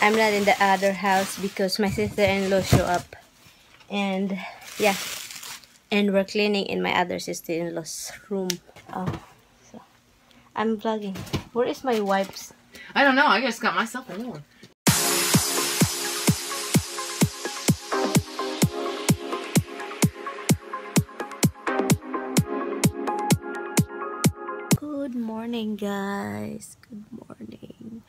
I'm not in the other house because my sister-in-law show up. And yeah, and we're cleaning in my other sister-in-law's room. Oh, so I'm vlogging. Where is my wipes? I don't know. I just got myself a new one. Good morning, guys. Good morning.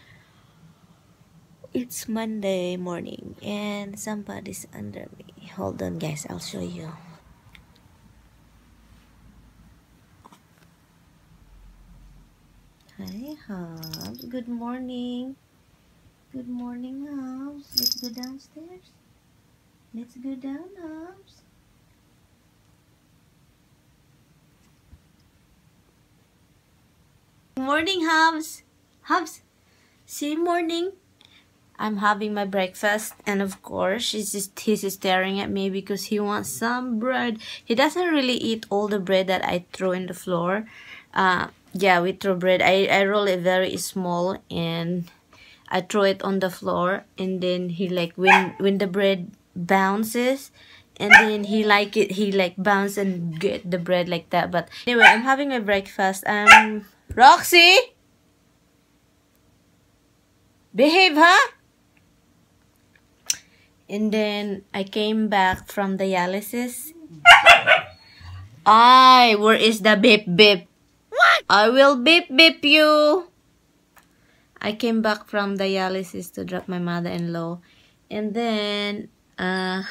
It's Monday morning and somebody's under me. Hold on, guys. I'll show you. Hi, Hobbs. Good morning. Good morning, Hobbs. Let's go downstairs. Let's go down, Hobbs. Morning, Hobbs. Hobbs. See, morning. I'm having my breakfast, and of course, he's staring at me because he wants some bread. He doesn't really eat all the bread that I throw in the floor. Yeah, we throw bread. I roll it very small, and I throw it on the floor, and then he like when the bread bounces, and then he like bounce and get the bread like that. But anyway, I'm having my breakfast. Roxy, behave, huh? And then I came back from dialysis. Where is the beep beep? What? I will beep beep you. I came back from dialysis to drop my mother-in-law. And then, and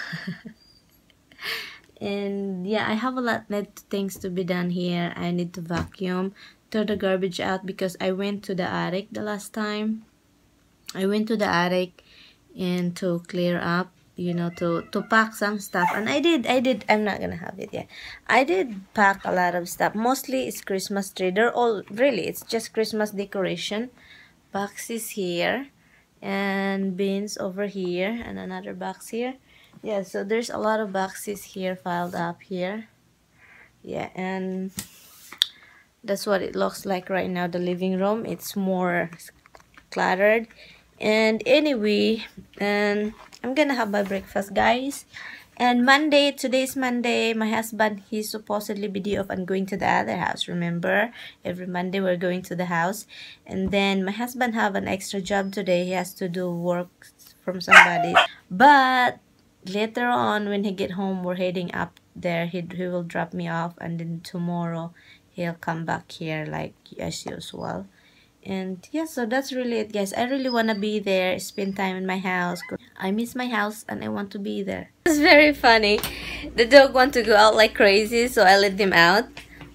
yeah, I have a lot of things to be done here. I need to vacuum, throw the garbage out because I went to the attic the last time. I went to the attic and to clear up, you know, to pack some stuff, and I did. I'm not gonna have it yet. I did pack a lot of stuff. Mostly it's Christmas tree. They're all really, it's just Christmas decoration. Boxes here and bins over here and another box here. Yeah, so there's a lot of boxes here piled up here. Yeah, and that's what it looks like right now. The living room, it's more cluttered. And anyway, and I'm gonna have my breakfast, guys. And Monday, today's Monday, my husband, he's supposedly be day off and going to the other house. Remember, every Monday we're going to the house. And then my husband have an extra job today. He has to do work from somebody. But later on, when he get home, we're heading up there. He will drop me off, and then tomorrow he'll come back here like as usual. And yeah, so that's really it, guys. I really want to be there, spend time in my house. I miss my house and I want to be there. It's very funny. The dog want to go out like crazy, so I let him out.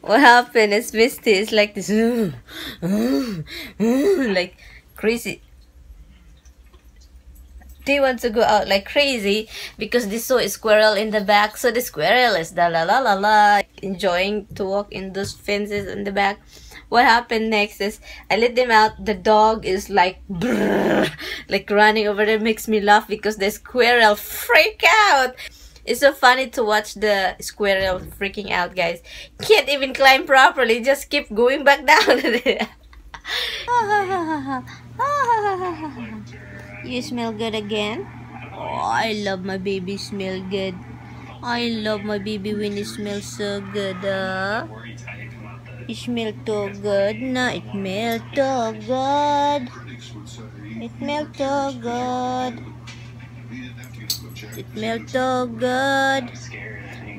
What happened is Misty is like this, like crazy. They want to go out like crazy because they saw a squirrel in the back. So the squirrel is la la la la, enjoying to walk in those fences in the back. What happened next is I let them out. The dog is like brrr, like running over there. Makes me laugh because the squirrel freak out. It's so funny to watch the squirrel freaking out, guys. Can't even climb properly. Just keep going back down. You smell good again? Oh, I love my baby smell good. I love my baby when it smells so good. It smells so good. No, it smells so good. It smells so good. It smells so good.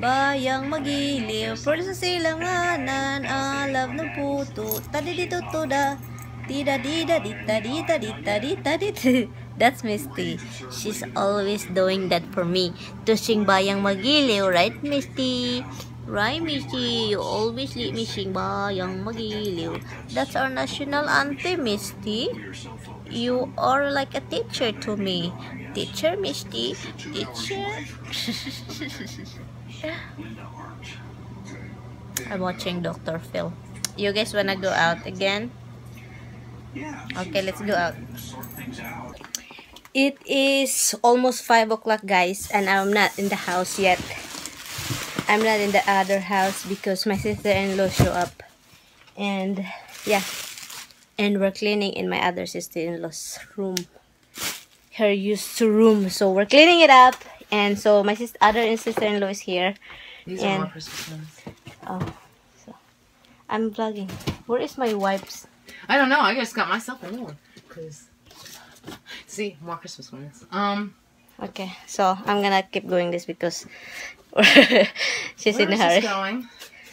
Bayang magiliw, pero sa silanganan, alab ng puto. Tadiditutuda. Dida dida dita dita dita dita dita. That's Misty. She's always doing that for me. To sing Bayang Magiliw, right, Misty? Right, Misty? You always let me sing Bayang Magiliw. That's our national anthem, Misty. You are like a teacher to me. Teacher, Misty? Teacher? I'm watching Dr. Phil. You guys wanna go out again? Okay, let's go out. It is almost 5 o'clock, guys, and I'm not in the house yet. I'm not in the other house because my sister-in-law show up. And yeah, and we're cleaning in my other sister-in-law's room. her used to room. So we're cleaning it up. And so my sister-in-law is here. These are more Christmas ones. Oh, so I'm vlogging. Where is my wipes? I don't know. I just got myself a new one. Cause see, more Christmas ones. Okay, so I'm gonna keep going this because she's in a hurry. Going?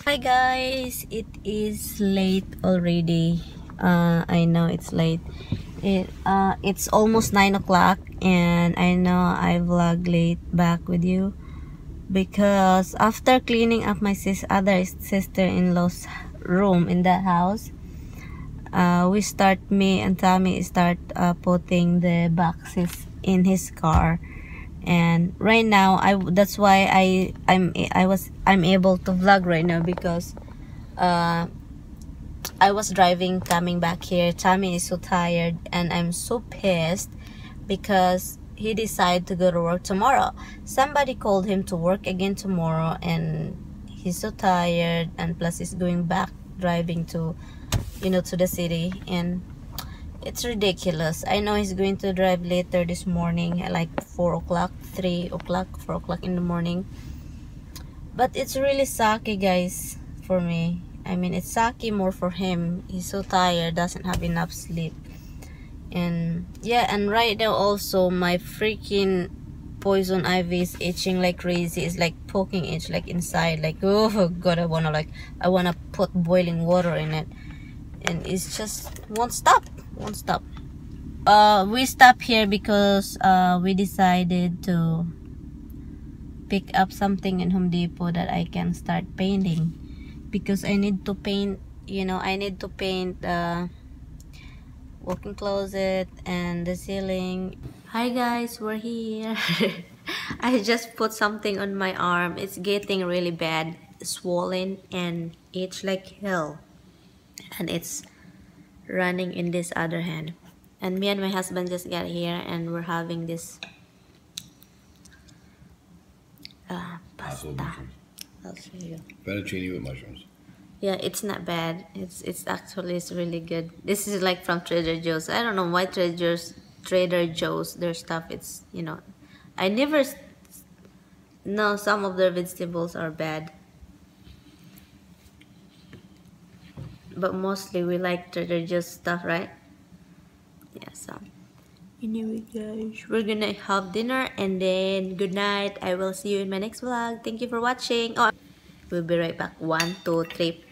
Hi guys, it is late already. I know it's late. It's almost 9 o'clock, and I know I vlog late back with you because after cleaning up my other sister-in-law's room in the house, me and Tommy start putting the boxes in his car. And right now that's why I'm able to vlog right now because I was driving coming back here. Tommy is so tired and I'm so pissed because he decided to go to work tomorrow. Somebody called him to work again tomorrow and he's so tired, and plus he's going back driving to to the city, and it's ridiculous. I know he's going to drive later this morning at like 4 o'clock, 3 o'clock, 4 o'clock in the morning. But it's really sucky, guys, for me. I mean, it's sucky more for him. He's so tired, doesn't have enough sleep. And yeah, and right now also my freaking poison ivy is itching like crazy. It's like poking itch like inside. Like, oh god, I wanna put boiling water in it. And it's just won't stop. We stopped here because we decided to pick up something in Home Depot that I can start painting, because I need to paint, I need to paint the walk-in closet and the ceiling. Hi guys, we're here. I just put something on my arm. It's getting really bad, swollen and itch like hell, and it's running in this other hand. And me and my husband just got here and we're having this pasta. I'll show you. Fettuccine with mushrooms. Yeah, it's not bad. It's really good. This is like from Trader Joe's. I don't know why Trader Joe's, their stuff, it's I never know some of their vegetables are bad. But mostly we like Trader Joe's stuff, right? Yeah, so anyway guys, we're gonna have dinner and then good night. I will see you in my next vlog. Thank you for watching. Oh, we'll be right back. 1, 2, 3.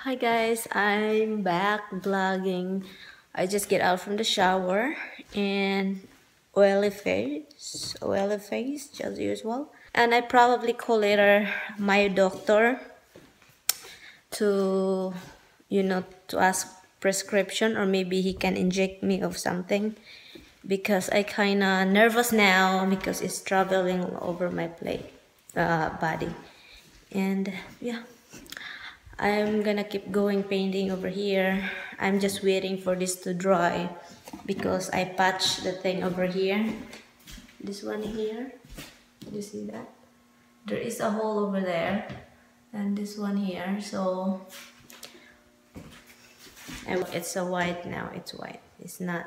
Hi guys, I'm back vlogging. I just get out from the shower and oily face as usual. And I probably call later my doctor to to ask prescription, or maybe he can inject me of something, because I kinda nervous now because it's traveling all over my body. And yeah, I'm gonna keep going painting over here. I'm just waiting for this to dry because I patched the thing over here, this one here. You see that there is a hole over there, and this one here. So it's a white now. It's white. It's not.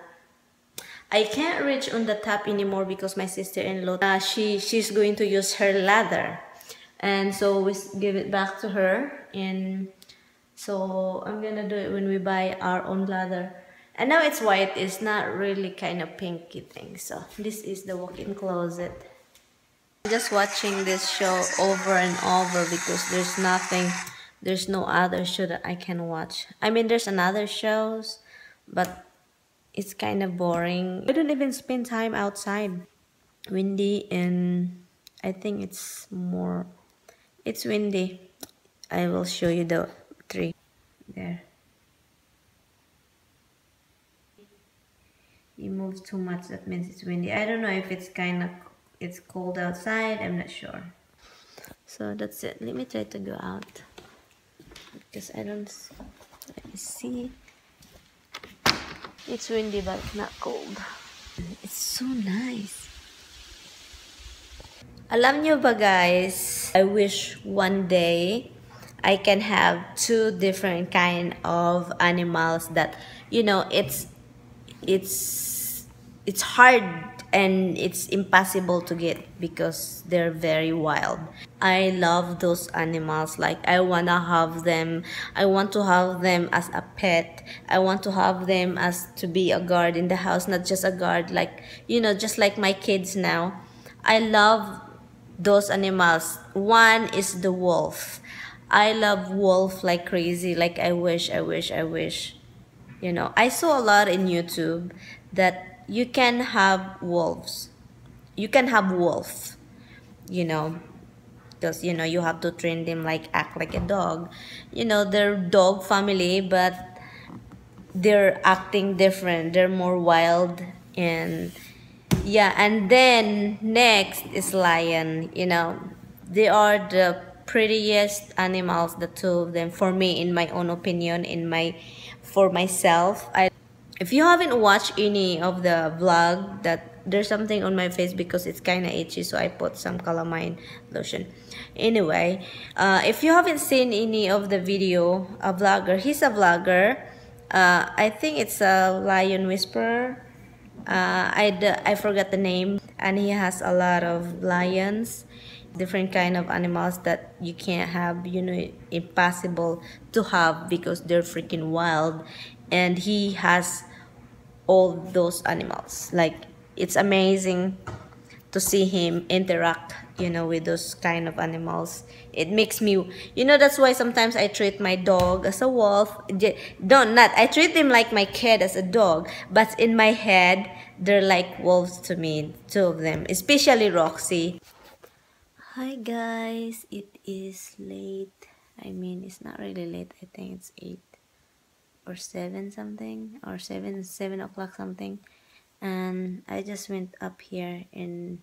I can't reach on the top anymore because my sister-in-law, she's going to use her ladder, and so we give it back to her. And so I'm gonna do it when we buy our own ladder. And now it's white. It's not really kind of pinky thing. So this is the walk-in closet. I'm just watching this show over and over because there's no other show that I can watch. I mean, there's another shows, but it's kind of boring. I don't even spend time outside. Windy, and I think it's windy. I will show you the tree there. You move too much, that means it's windy. I don't know if it's cold outside. I'm not sure. So that's it. Let me try to go out because I don't. Let me see. It's windy but not cold. It's so nice. Alam nyo ba guys, I wish one day I can have 2 different kind of animals that, it's it's hard and it's impossible to get because they're very wild. I love those animals. Like I wanna have them. I want to have them as a pet. I want to have them as to be a guard in the house, not just a guard, like just like my kids now. I love those animals. One is the wolf. I love wolf like crazy. Like I wish. I saw a lot in YouTube that you can have wolves. You can have wolf, you know, because you have to train them like act like a dog. They're dog family, but they're acting different. They're more wild and yeah, and then next is lion. They are the prettiest animals, the two of them, for me, in my own opinion, for myself. If you haven't watched any of the vlog, that there's something on my face because it's kind of itchy, so I put some calamine lotion. Anyway, if you haven't seen any of the video, a vlogger, he's a vlogger. I think it's a lion whisperer. I forgot the name, and he has a lot of lions, different kind of animals that you can't have, impossible to have because they're freaking wild, and he has all those animals. Like it's amazing to see him interact, with those kind of animals. It makes me, that's why sometimes I treat my dog as a wolf. Don't not I treat him like my kid as a dog, but in my head they're like wolves to me, two of them, especially Roxy. Hi guys, it is late. I mean, it's not really late. I think it's 8 or 7 something, or 7 o'clock something, and I just went up here in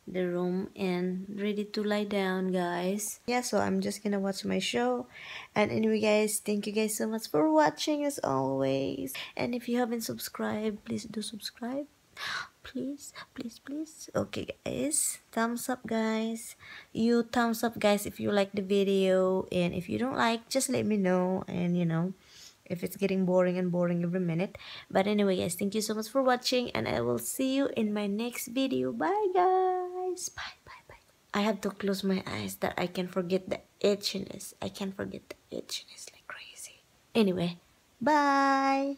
the room and ready to lie down, guys. Yeah, so I'm just gonna watch my show. And anyway, guys, thank you guys so much for watching as always. And if you haven't subscribed, please do subscribe. Please, please, please. Okay, guys, thumbs up, guys. You thumbs up, guys, if you like the video, and if you don't like, just let me know. And if it's getting boring and boring every minute. But anyway, guys, thank you so much for watching, and I will see you in my next video. Bye, guys. Bye, bye, bye. I have to close my eyes that I can forget the itchiness. I can forget the itchiness like crazy. Anyway, bye.